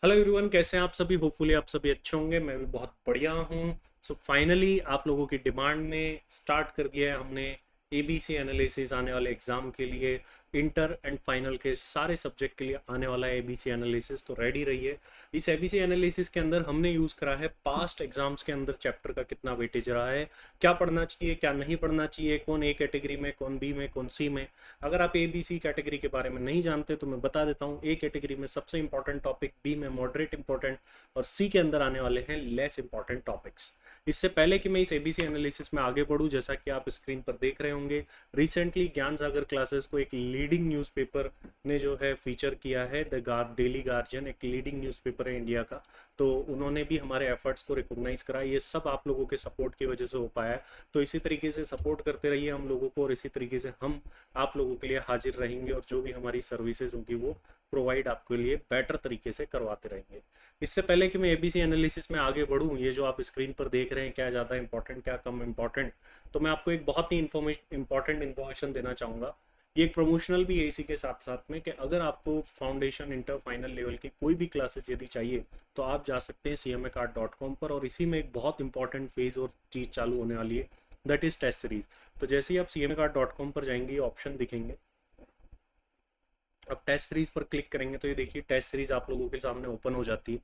Hello everyone, कैसे हैं आप सभी। होपफुली आप सभी अच्छे होंगे। मैं भी बहुत बढ़िया हूँ। सो फाइनली आप लोगों की डिमांड ने स्टार्ट कर दिया है हमने एबीसी एनालिसिस आने वाले एग्जाम के लिए। इंटर एंड फाइनल के सारे सब्जेक्ट के लिए आने वाला है एबीसी एनालिसिस, तो रेडी रहिए। इस एबीसी एनालिसिस के अंदर हमने यूज़ करा है पास्ट एग्जाम्स के अंदर चैप्टर का कितना वेटेज रहा है, क्या पढ़ना चाहिए क्या नहीं पढ़ना चाहिए, कौन ए कैटेगरी में, कौन बी में, कौन सी में। अगर आप ए बी सी कैटेगरी के बारे में नहीं जानते तो मैं बता देता हूँ। ए कैटेगरी में सबसे इंपॉर्टेंट टॉपिक, बी में मॉडरेट इंपॉर्टेंट, और सी के अंदर आने वाले हैं लेस इंपॉर्टेंट टॉपिक्स। इससे पहले कि मैं इस एबीसी एनालिसिस में आगे बढ़ूँ, जैसा कि आप स्क्रीन पर देख रहे होंगे, रिसेंटली ज्ञान सागर क्लासेस को एक लीडिंग न्यूज़पेपर ने जो है फीचर किया है। डेली गार्जियन एक लीडिंग न्यूज़पेपर है इंडिया का, तो उन्होंने भी हमारे एफर्ट्स को रिकॉग्नाइज करा। ये सब आप लोगों के सपोर्ट की वजह से हो पाया है। तो इसी तरीके से सपोर्ट करते रहिए हम लोगों को, और इसी तरीके से हम आप लोगों के लिए हाजिर रहेंगे, और जो भी हमारी सर्विसेज होंगी वो प्रोवाइड आपके लिए बेटर तरीके से करवाते रहेंगे। इससे पहले कि मैं एबीसी एनालिसिस में आगे बढ़ूँ, ये जो आप स्क्रीन पर देख रहे हैं क्या ज़्यादा इंपॉर्टेंट क्या कम इंपॉर्टेंट, तो मैं आपको एक बहुत ही इंपॉर्टेंट इन्फॉर्मेशन देना चाहूँगा। ये एक प्रमोशनल भी है इसी के साथ साथ में, कि अगर आपको फाउंडेशन इंटर फाइनल लेवल की कोई भी क्लासेस यदि चाहिए तो आप जा सकते हैं cmacart.com पर, और इसी में एक बहुत इंपॉर्टेंट फेज़ और चीज़ चालू होने वाली है, दैट इज़ टेस्ट सीरीज। तो जैसे ही आप cmacart.com पर जाएंगे ये ऑप्शन दिखेंगे। अब टेस्ट सीरीज पर क्लिक करेंगे तो ये देखिए टेस्ट सीरीज आप लोगों के सामने ओपन हो जाती है।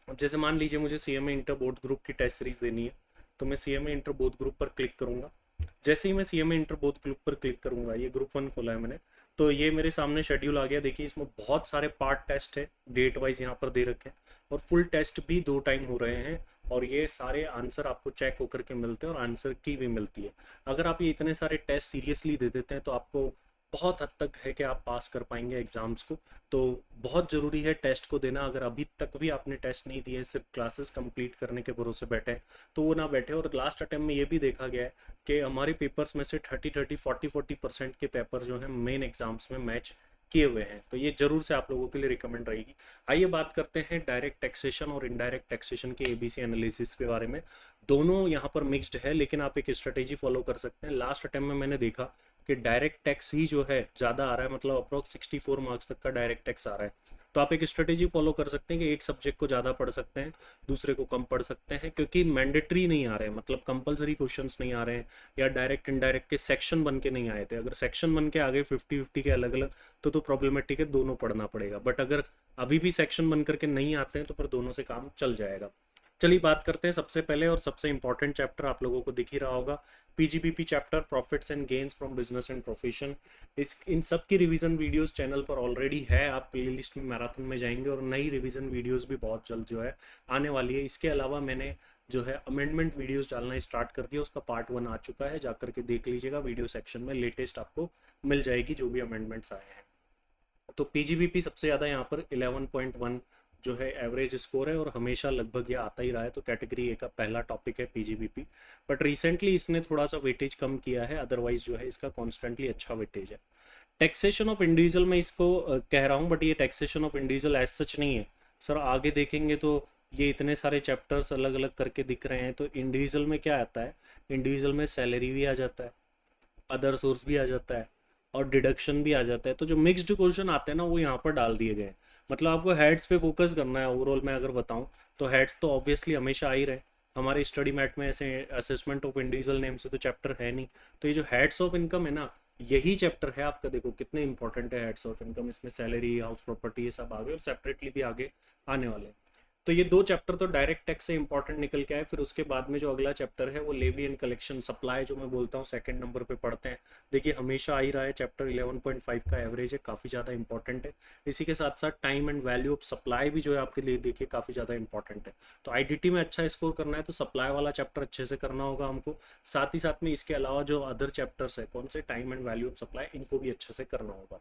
अब जैसे मान लीजिए मुझे सीएमए इंटर बोर्ड ग्रुप की टेस्ट सीरीज देनी है, तो मैं सीएमए इंटर बोर्ड ग्रुप पर क्लिक करूंगा। जैसे ही मैं सीएमए इंटर बोर्ड ग्रुप पर क्लिक करूंगा, ये ग्रुप 1 खोला है मैंने, तो ये मेरे सामने शेड्यूल आ गया। देखिए इसमें बहुत सारे पार्ट टेस्ट है, डेट वाइज यहाँ पर दे रखे हैं, और फुल टेस्ट भी 2 टाइम हो रहे हैं, और ये सारे आंसर आपको चेक होकर के मिलते हैं, और आंसर की भी मिलती है। अगर आप ये इतने सारे टेस्ट सीरियसली दे देते हैं तो आपको बहुत हद तक है कि आप पास कर पाएंगे एग्जाम्स को। तो बहुत ज़रूरी है टेस्ट को देना। अगर अभी तक भी आपने टेस्ट नहीं दिए, सिर्फ क्लासेस कंप्लीट करने के भरोसे बैठे हैं, तो वो ना बैठे। और लास्ट अटेम्प्ट में ये भी देखा गया है कि हमारे पेपर्स में से 30-40% के पेपर जो हैं मेन एग्जाम्स में मैच किए हुए हैं। तो ये जरूर से आप लोगों के लिए रिकमेंड रहेगी। आइए बात करते हैं डायरेक्ट टैक्सेशन और इनडायरेक्ट टैक्सेशन के एबीसी एनालिसिस के बारे में। दोनों यहाँ पर मिक्स्ड है, लेकिन आप एक स्ट्रेटेजी फॉलो कर सकते हैं। लास्ट अटेम्प्ट में मैंने देखा कि डायरेक्ट टैक्स ही जो है ज़्यादा आ रहा है, मतलब अप्रोक्स 64 मार्क्स तक का डायरेक्ट टैक्स आ रहा है। तो आप एक स्ट्रेटेजी फॉलो कर सकते हैं कि एक सब्जेक्ट को ज़्यादा पढ़ सकते हैं, दूसरे को कम पढ़ सकते हैं, क्योंकि मैंडेटरी नहीं आ रहे हैं, मतलब कंपलसरी क्वेश्चंस नहीं आ रहे हैं, या डायरेक्ट इनडायरेक्ट के सेक्शन बन के नहीं आए थे। अगर सेक्शन बन के आ गए 50-50 के अलग अलग, तो प्रॉब्लमेटिक है, दोनों पढ़ना पड़ेगा। बट अगर अभी भी सेक्शन बन करके नहीं आते हैं तो फिर दोनों से काम चल जाएगा। चलिए बात करते हैं सबसे पहले और सबसे इंपॉर्टेंट चैप्टर, आप लोगों को दिख ही रहा होगा, PGBP chapter, profits and gains from business and profession. इस इन सब की रिवीजन वीडियोस चैनल पर ऑलरेडी है, आप प्लेलिस्ट में मैराथन में जाएंगे, और नई रिवीजन वीडियोस भी बहुत जल्द जो है आने वाली है। इसके अलावा मैंने जो है अमेंडमेंट वीडियोस डालना स्टार्ट कर दिया, उसका पार्ट 1 आ चुका है, जाकर के देख लीजिएगा। वीडियो सेक्शन में लेटेस्ट आपको मिल जाएगी जो भी अमेंडमेंट्स आए हैं। तो पीजीबीपी सबसे ज़्यादा यहाँ पर 11.1 जो है एवरेज स्कोर है, और हमेशा लगभग ये आता ही रहा है। तो कैटेगरी ए का पहला टॉपिक है पीजीबीपी, बट रिसेंटली इसने थोड़ा सा वेटेज कम किया है, अदरवाइज जो है इसका कॉन्स्टेंटली अच्छा वेटेज है। टैक्सेशन ऑफ इंडिविजुअल मैं इसको कह रहा हूँ, बट ये taxation of individual as such नहीं है सर। आगे देखेंगे तो ये इतने सारे चैप्टर्स अलग अलग करके दिख रहे हैं, तो इंडिविजुअल में क्या आता है, इंडिविजुअल में सैलरी भी आ जाता है, अदर सोर्स भी आ जाता है, और डिडक्शन भी आ जाता है। तो जो मिक्स्ड क्वेश्चन आते हैं ना वो यहाँ पर डाल दिए गए हैं। मतलब आपको हेड्स पे फोकस करना है। ओवरऑल मैं अगर बताऊँ तो हेड्स तो ऑब्वियसली हमेशा आ ही रहे। हमारे स्टडी मैट में ऐसे असेसमेंट ऑफ इंडिविजुअल नेम से तो चैप्टर है नहीं। तो ये जो हेड्स ऑफ इनकम है ना, यही चैप्टर है आपका। देखो कितने इंपॉर्टेंट है हेड्स ऑफ इनकम, इसमें सैलरी, हाउस प्रॉपर्टी, ये सब आ गए, और सेपरेटली भी आगे आने वाले हैं। तो ये 2 चैप्टर तो डायरेक्ट टैक्स से इंपॉर्टेंट निकल के आए। फिर उसके बाद में जो अगला चैप्टर है वो लेवी एंड कलेक्शन सप्लाई, जो मैं बोलता हूँ सेकंड नंबर पे पढ़ते हैं। देखिए हमेशा आ ही रहा है, चैप्टर 11.5 का एवरेज है, काफ़ी ज़्यादा इंपॉर्टेंट है। इसी के साथ साथ time and value of supply भी जो है आपके लिए देखिए काफ़ी ज़्यादा इंपॉर्टेंट है। तो आईडीटी में अच्छा स्कोर करना है तो सप्लाई वाला चैप्टर अच्छे से करना होगा हमको। साथ ही साथ में इसके अलावा जो अदर चैप्टर्स है कौन से, time and value of supply, इनको भी अच्छे से करना होगा।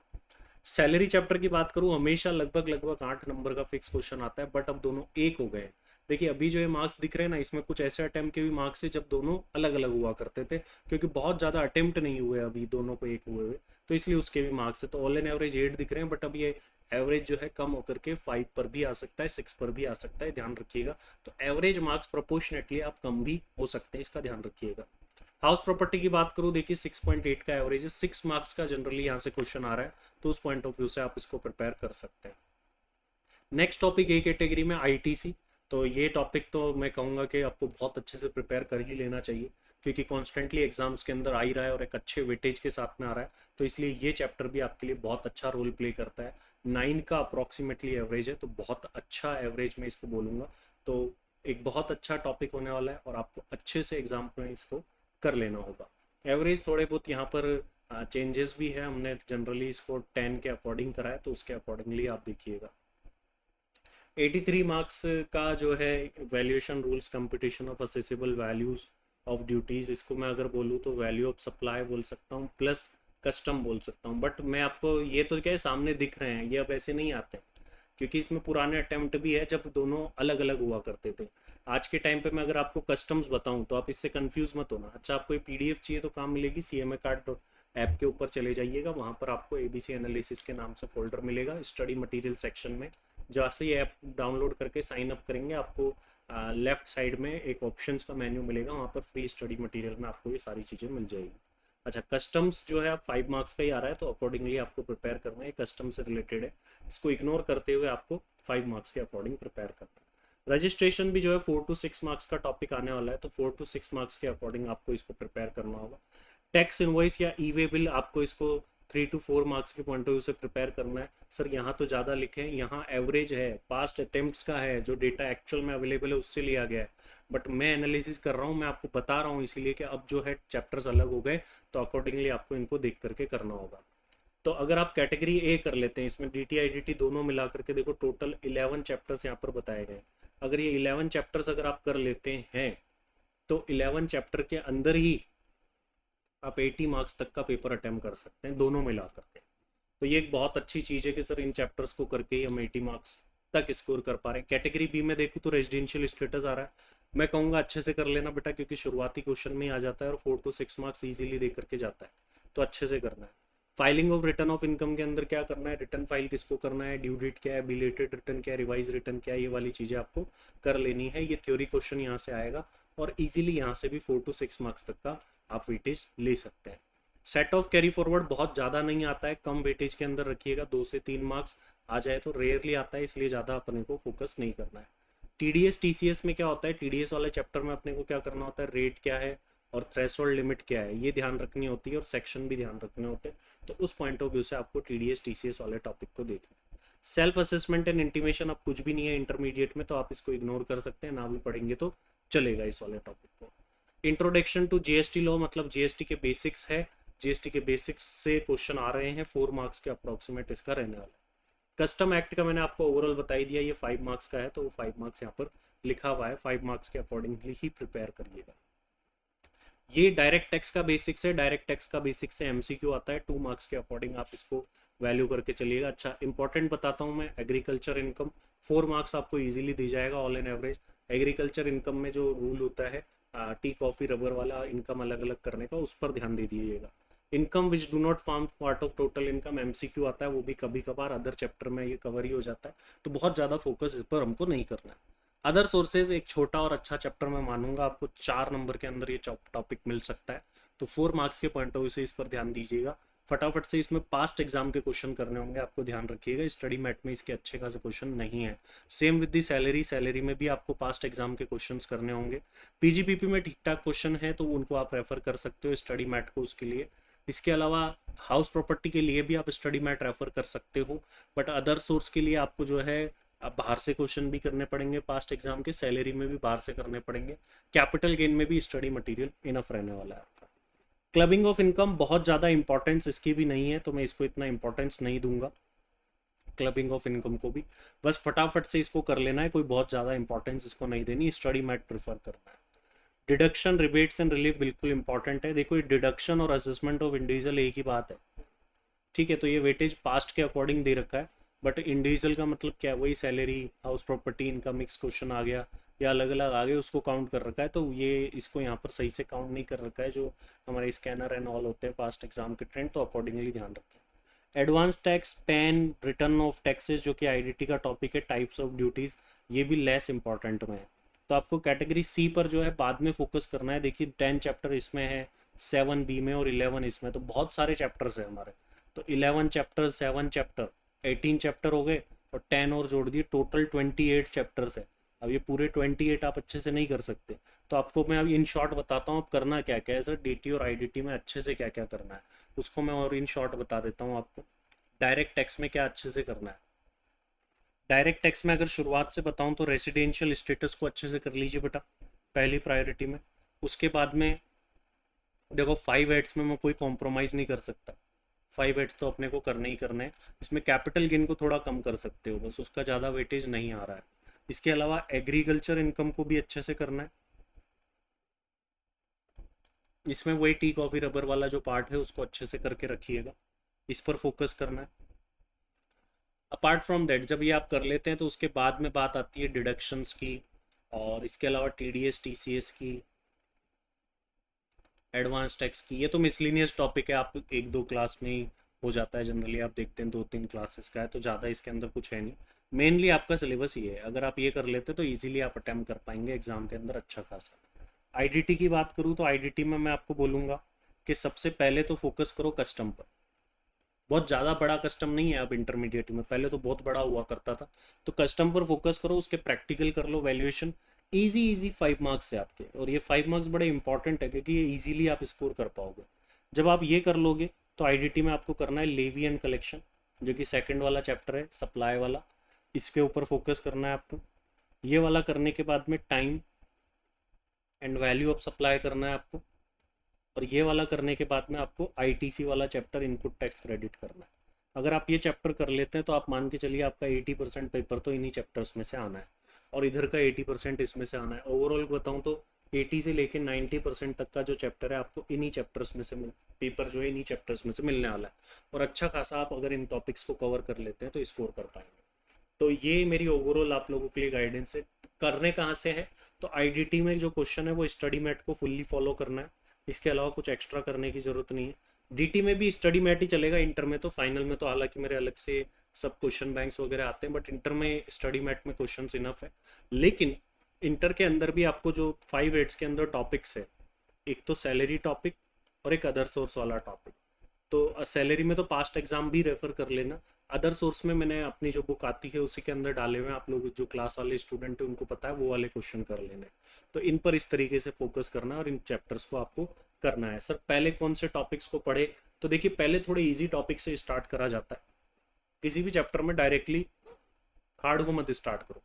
सैलरी चैप्टर की बात करूं, हमेशा लगभग लगभग 8 नंबर का फिक्स क्वेश्चन आता है, बट अब दोनों एक हो गए। देखिए अभी जो ये मार्क्स दिख रहे हैं ना, इसमें कुछ ऐसे अटेम्प्ट के भी मार्क्स है जब दोनों अलग अलग हुआ करते थे, क्योंकि बहुत ज़्यादा अटेम्प्ट नहीं हुए अभी दोनों को एक हुए हुए, तो इसलिए उसके भी मार्क्स है। तो ऑल एन एवरेज 8 दिख रहे हैं, बट अब ये एवरेज जो है कम होकर के 5 पर भी आ सकता है, 6 पर भी आ सकता है, ध्यान रखिएगा। तो एवरेज मार्क्स प्रोपोर्शनेटली आप कम भी हो सकते हैं, इसका ध्यान रखिएगा। हाउस प्रॉपर्टी की बात करूँ, देखिए 6.8 का एवरेज है, 6 मार्क्स का जनरली यहाँ से क्वेश्चन आ रहा है, तो उस पॉइंट ऑफ व्यू से आप इसको प्रिपेयर कर सकते हैं। नेक्स्ट टॉपिक ए कैटेगरी में आईटीसी। तो ये टॉपिक तो मैं कहूँगा कि आपको बहुत अच्छे से प्रिपेयर कर ही लेना चाहिए, क्योंकि कॉन्स्टेंटली एग्जाम्स के अंदर आ ही रहा है और एक अच्छे वेटेज के साथ में आ रहा है। तो इसलिए ये चैप्टर भी आपके लिए बहुत अच्छा रोल प्ले करता है। 9 का अप्रॉक्सीमेटली एवरेज है, तो बहुत अच्छा एवरेज मैं इसको बोलूँगा। तो एक बहुत अच्छा टॉपिक होने वाला है और आपको अच्छे से एग्जाम में इसको कर लेना होगा। एवरेज थोड़े बहुत यहाँ पर चेंजेस भी है, हमने जनरली इसको 10 के अकॉर्डिंग करा है, तो उसके अकॉर्डिंगली आप देखिएगा। 83 मार्क्स का जो है valuation rules competition of accessible values of duties, इसको मैं अगर बोलूँ तो वैल्यू ऑफ सप्लाई बोल सकता हूँ प्लस कस्टम बोल सकता हूँ। बट मैं आपको ये तो क्या है, सामने दिख रहे हैं, ये अब ऐसे नहीं आते हैं, क्योंकि इसमें पुराने अटेम्प्ट भी है जब दोनों अलग अलग हुआ करते थे। आज के टाइम पे मैं अगर आपको कस्टम्स बताऊं तो आप इससे कंफ्यूज मत होना। अच्छा, आपको ये पीडीएफ चाहिए तो कहाँ मिलेगी? सीएमए कार्ड ऐप के ऊपर चले जाइएगा, वहाँ पर आपको एबीसी एनालिसिस के नाम से फोल्डर मिलेगा स्टडी मटेरियल सेक्शन में। जैसे ही ऐप डाउनलोड करके साइन अप करेंगे, आपको लेफ्ट साइड में एक ऑप्शंस का मेन्यू मिलेगा, वहाँ पर फ्री स्टडी मटेरियल में आपको ये सारी चीज़ें मिल जाएगी। अच्छा, कस्टम्स जो है आप 5 मार्क्स का ही आ रहा है, तो अकॉर्डिंगली आपको प्रिपेयर करना है, कस्टम से रिलेटेड है, इसको इग्नोर करते हुए आपको 5 मार्क्स के अकॉर्डिंग प्रिपेयर करना है। रजिस्ट्रेशन भी जो है 4 to 6 मार्क्स का टॉपिक आने वाला है, तो 4 to 6 मार्क्स के अकॉर्डिंग आपको इसको प्रिपेयर करना होगा। टैक्स इनवॉइस या ई वे बिल आपको इसको 3 to 4 मार्क्स के पॉइंट ऑफ व्यू से प्रिपेयर करना है। सर यहाँ तो ज़्यादा लिखे हैं, यहाँ एवरेज है, पास्ट अटेम्प्ट्स का है, जो डेटा एक्चुअल में अवेलेबल है उससे लिया गया है, बट मैं एनालिसिस कर रहा हूँ, मैं आपको बता रहा हूँ, इसीलिए कि अब जो है चैप्टर्स अलग हो गए, तो अकॉर्डिंगली आपको इनको देख करके करना होगा। तो अगर आप कैटेगरी ए कर लेते हैं, इसमें D T I D T दोनों मिला करके देखो, टोटल 11 चैप्टर्स यहाँ पर बताए गए। अगर ये 11 चैप्टर्स अगर आप कर लेते हैं, तो 11 चैप्टर के अंदर ही आप 80 मार्क्स तक का पेपर अटेम्प्ट कर सकते हैं दोनों मिला करके। तो ये एक बहुत अच्छी चीज़ है कि सर इन चैप्टर्स को करके ही हम 80 मार्क्स तक स्कोर कर पा रहे हैं। कैटेगरी बी में देखूँ तो रेजिडेंशियल स्टेटस आ रहा है, मैं कहूँगा अच्छे से कर लेना बेटा, क्योंकि शुरुआती क्वेश्चन में ही आ जाता है और 4 to 6 मार्क्स इजीली दे करके जाता है, तो अच्छे से करना है। Filing of return of income के अंदर क्या करना है, रिटर्न फाइल किसको करना है, ड्यू डेट क्या है, बिलेटेड रिटर्न क्या है, रिवाइज रिटर्न क्या है, ये वाली चीज़ें आपको कर लेनी है। ये थ्योरी क्वेश्चन यहाँ से आएगा और इजीली यहाँ से भी 4 to 6 मार्क्स तक का आप वेटेज ले सकते हैं। सेट ऑफ कैरी फॉरवर्ड बहुत ज़्यादा नहीं आता है, कम वेटेज के अंदर रखिएगा, 2 से 3 मार्क्स आ जाए तो रेयरली आता है, इसलिए ज़्यादा अपने को फोकस नहीं करना है। टीडीएस टीसीएस में क्या होता है, टीडीएस वाले चैप्टर में अपने को क्या करना होता है, रेट क्या है और थ्रेशोल्ड लिमिट क्या है, ये ध्यान रखनी होती है, और सेक्शन भी ध्यान रखने होते हैं। तो उस पॉइंट ऑफ व्यू से आपको टीडीएस टीसीएस वाले टॉपिक को देखना है। सेल्फ असेसमेंट एंड इंटीमेशन अब कुछ भी नहीं है इंटरमीडिएट में, तो आप इसको इग्नोर कर सकते हैं, ना भी पढ़ेंगे तो चलेगा इस वाले टॉपिक को। इंट्रोडक्शन टू जीएसटी लॉ, मतलब जीएसटी के बेसिक्स है, जीएसटी के बेसिक्स से क्वेश्चन आ रहे हैं, 4 मार्क्स के अप्रोक्सीमेट इसका रहने वाला है। कस्टम एक्ट का मैंने आपको ओवरऑल बता ही दिया, ये 5 मार्क्स का है, तो वो 5 मार्क्स यहाँ पर लिखा हुआ है, 5 मार्क्स के अकॉर्डिंगली ही प्रिपेयर करिएगा। ये डायरेक्ट टैक्स का बेसिक्स है, डायरेक्ट टैक्स का बेसिक्स से एमसीक्यू आता है, 2 मार्क्स के अकॉर्डिंग आप इसको वैल्यू करके चलिएगा। अच्छा, इंपॉर्टेंट बताता हूँ मैं, एग्रीकल्चर इनकम 4 मार्क्स आपको इजीली दी जाएगा all an average. Agriculture income में जो रूल होता है टी कॉफी रबर वाला इनकम अलग अलग करने का, उस पर ध्यान दे दीजिएगा। Income which do not form part of total income MCQ आता है, वो भी कभी कभार अदर चैप्टर में ये कवर ही हो जाता है, तो बहुत ज़्यादा फोकस इस पर हमको नहीं करना है। अदर सोर्सेज एक छोटा और अच्छा चैप्टर मैं मानूंगा, आपको 4 नंबर के अंदर ये टॉपिक मिल सकता है, तो 4 मार्क्स के पॉइंट ऑफ व्यू से इस पर ध्यान दीजिएगा। फटाफट से इसमें पास्ट एग्जाम के क्वेश्चन करने होंगे, आपको ध्यान रखिएगा, स्टडी मैट में इसके अच्छे खासे क्वेश्चन नहीं है। Same with the salary, salary में भी आपको पास्ट एग्जाम के क्वेश्चंस करने होंगे। पीजीपीपी में ठीक ठाक क्वेश्चन है, तो उनको आप रेफर कर सकते हो स्टडी मैट को उसके लिए। इसके अलावा हाउस प्रॉपर्टी के लिए भी आप स्टडी मैट रेफर कर सकते हो, बट अदर सोर्स के लिए आपको जो है अब बाहर से क्वेश्चन भी करने पड़ेंगे पास्ट एग्जाम के, सैलरी में भी बाहर से करने पड़ेंगे, कैपिटल गेन में भी स्टडी मटेरियल इनफ रहने वाला है आपका। क्लबिंग ऑफ इनकम बहुत ज़्यादा इंपॉर्टेंस इसकी भी नहीं है, तो मैं इसको इतना इंपॉर्टेंस नहीं दूंगा क्लबिंग ऑफ इनकम को भी, बस फटाफट से इसको कर लेना है, कोई बहुत ज़्यादा इंपॉर्टेंस इसको नहीं देनी, स्टडी मैट प्रेफर करना है। डिडक्शन रिबेट्स एंड रिलीफ बिल्कुल इंपॉर्टेंट है। देखो, डिडक्शन और असेसमेंट ऑफ इंडिविजुअल एक ही बात है, ठीक है, तो ये वेटेज पास्ट के अकॉर्डिंग दे रखा है, बट इंडिविजुअल का मतलब क्या है, वही सैलरी हाउस प्रॉपर्टी इनका मिक्स क्वेश्चन आ गया या अलग अलग आ गए, उसको काउंट कर रखा है, तो ये इसको यहाँ पर सही से काउंट नहीं कर रखा है, जो हमारे स्कैनर एंड ऑल होते हैं पास्ट एग्जाम के ट्रेंड, तो अकॉर्डिंगली ध्यान रखें। Advance tax, pan, return of taxes जो कि आईडीटी का टॉपिक है, टाइप्स ऑफ ड्यूटीज़, ये भी लेस इंपॉर्टेंट में है, तो आपको कैटेगरी सी पर जो है बाद में फोकस करना है। देखिए 10 चैप्टर इसमें है, 7 बी में और 11 इसमें, तो बहुत सारे चैप्टर्स हैं हमारे, तो 11 चैप्टर, 7 चैप्टर, 18 चैप्टर हो गए, और 10 और जोड़ दिए, टोटल 28 चैप्टर्स है। अब ये पूरे 28 आप अच्छे से नहीं कर सकते, तो आपको मैं अब इन शॉर्ट बताता हूँ अब करना क्या क्या है सर डीटी और आईडीटी में अच्छे से क्या क्या करना है, उसको मैं और इन शॉर्ट बता देता हूँ आपको। डायरेक्ट टैक्स में क्या अच्छे से करना है, डायरेक्ट टैक्स में अगर शुरुआत से बताऊं तो रेसिडेंशियल स्टेटस को अच्छे से कर लीजिए बेटा, पहली प्रायोरिटी में। उसके बाद में देखो 5 एड्स में मैं कोई कॉम्प्रोमाइज़ नहीं कर सकता, 5 एड्स तो अपने को करने ही करने हैं। इसमें कैपिटल गेन को थोड़ा कम कर सकते हो बस, उसका ज़्यादा वेटेज नहीं आ रहा है। इसके अलावा एग्रीकल्चर इनकम को भी अच्छे से करना है, इसमें वही टी कॉफ़ी रबर वाला जो पार्ट है उसको अच्छे से करके रखिएगा, इस पर फोकस करना है। अपार्ट फ्रॉम दैट जब ये आप कर लेते हैं तो उसके बाद में बात आती है डिडक्शंस की, और इसके अलावा टीडीएस टीसीएस की, एडवांस टैक्स की। ये तो मिसलिनियस टॉपिक है, आप एक दो क्लास में ही हो जाता है जनरली, आप देखते हैं 2-3 क्लासेस का है, तो ज़्यादा इसके अंदर कुछ है नहीं। मेनली आपका सिलेबस ये है, अगर आप ये कर लेते तो इजीली आप अटैम्प्ट कर पाएंगे एग्जाम के अंदर अच्छा खासा। आईडीटी की बात करूँ तो आईडीटी में मैं आपको बोलूँगा कि सबसे पहले तो फोकस करो कस्टम पर। बहुत ज़्यादा बड़ा कस्टम नहीं है अब इंटरमीडिएट में, पहले तो बहुत बड़ा हुआ करता था, तो कस्टम पर फोकस करो, उसके प्रैक्टिकल कर लो, वैल्यूएशन इजी इजी 5 मार्क्स है आपके, और ये 5 मार्क्स बड़े इंपॉर्टेंट है क्योंकि ये इजीली आप स्कोर कर पाओगे। जब आप ये कर लोगे तो आईडीटी में आपको करना है लेवी एंड कलेक्शन, जो कि सेकंड वाला चैप्टर है सप्लाई वाला, इसके ऊपर फोकस करना है आपको। ये वाला करने के बाद में time and value of supply करना है आपको, और ये वाला करने के बाद में आपको आईटीसी वाला चैप्टर इनपुट टैक्स क्रेडिट करना है। अगर आप ये चैप्टर कर लेते हैं तो आप मान के चलिए आपका 80% पेपर तो इन्हीं चैप्टर्स में से आना है, और इधर का 80% इसमें से आना है। ओवरऑल बताऊँ तो 80 से लेके 90% तक का जो चैप्टर है आपको इन्हीं चैप्टर्स में से पेपर जो है इन्हीं चैप्टर्स में से मिलने वाला है, और अच्छा खासा आप अगर इन टॉपिक्स को कवर कर लेते हैं तो स्कोर कर पाएंगे। तो ये मेरी ओवरऑल आप लोगों के लिए गाइडेंस है। करने कहाँ से है, तो आईडीटी में जो क्वेश्चन है वो स्टडी मैट को फुल्ली फॉलो करना है, इसके अलावा कुछ एक्स्ट्रा करने की ज़रूरत नहीं है। डीटी में भी स्टडी मैट ही चलेगा, इंटर में तो फाइनल में तो हालांकि मेरे अलग से सब क्वेश्चन बैंक्स वगैरह आते हैं, बट इंटर में स्टडी मैट में क्वेश्चन इनफ है। लेकिन इंटर के अंदर भी आपको जो 5 एड्स के अंदर टॉपिक्स है, एक तो सैलरी टॉपिक और एक अदर सोर्स वाला टॉपिक। तो सैलरी में तो पास्ट एग्जाम भी रेफर कर लेना, अदर सोर्स में मैंने अपनी जो बुक आती है उसी के अंदर डाले हुए हैं, आप लोग जो क्लास वाले स्टूडेंट हैं उनको पता है वो वाले क्वेश्चन कर लेने। तो इन पर इस तरीके से फोकस करना है और इन चैप्टर्स को आपको करना है। सर पहले कौन से टॉपिक्स को पढ़े, तो देखिए पहले थोड़े इजी टॉपिक से स्टार्ट करा जाता है, किसी भी चैप्टर में डायरेक्टली हार्ड को मत स्टार्ट करो,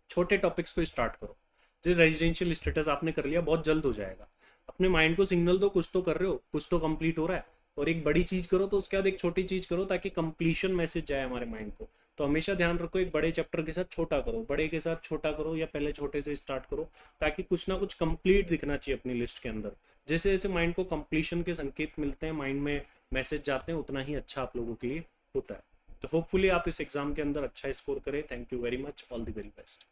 छोटे टॉपिक्स को स्टार्ट करो। जैसे रेजिडेंशियल स्टेटस आपने कर लिया, बहुत जल्द हो जाएगा, अपने माइंड को सिग्नल दो कुछ तो कर रहे हो, कुछ तो कंप्लीट हो रहा है, और एक बड़ी चीज करो तो उसके बाद एक छोटी चीज करो ताकि कंप्लीशन मैसेज जाए हमारे माइंड को। तो हमेशा ध्यान रखो, एक बड़े चैप्टर के साथ छोटा करो, बड़े के साथ छोटा करो, या पहले छोटे से स्टार्ट करो, ताकि कुछ ना कुछ कंप्लीट दिखना चाहिए अपनी लिस्ट के अंदर। जैसे जैसे माइंड को कंप्लीशन के संकेत मिलते हैं, माइंड में मैसेज जाते हैं, उतना ही अच्छा आप लोगों के लिए होता है। तो होपफुली आप इस एग्जाम के अंदर अच्छा स्कोर करें। Thank you very much, all the very best.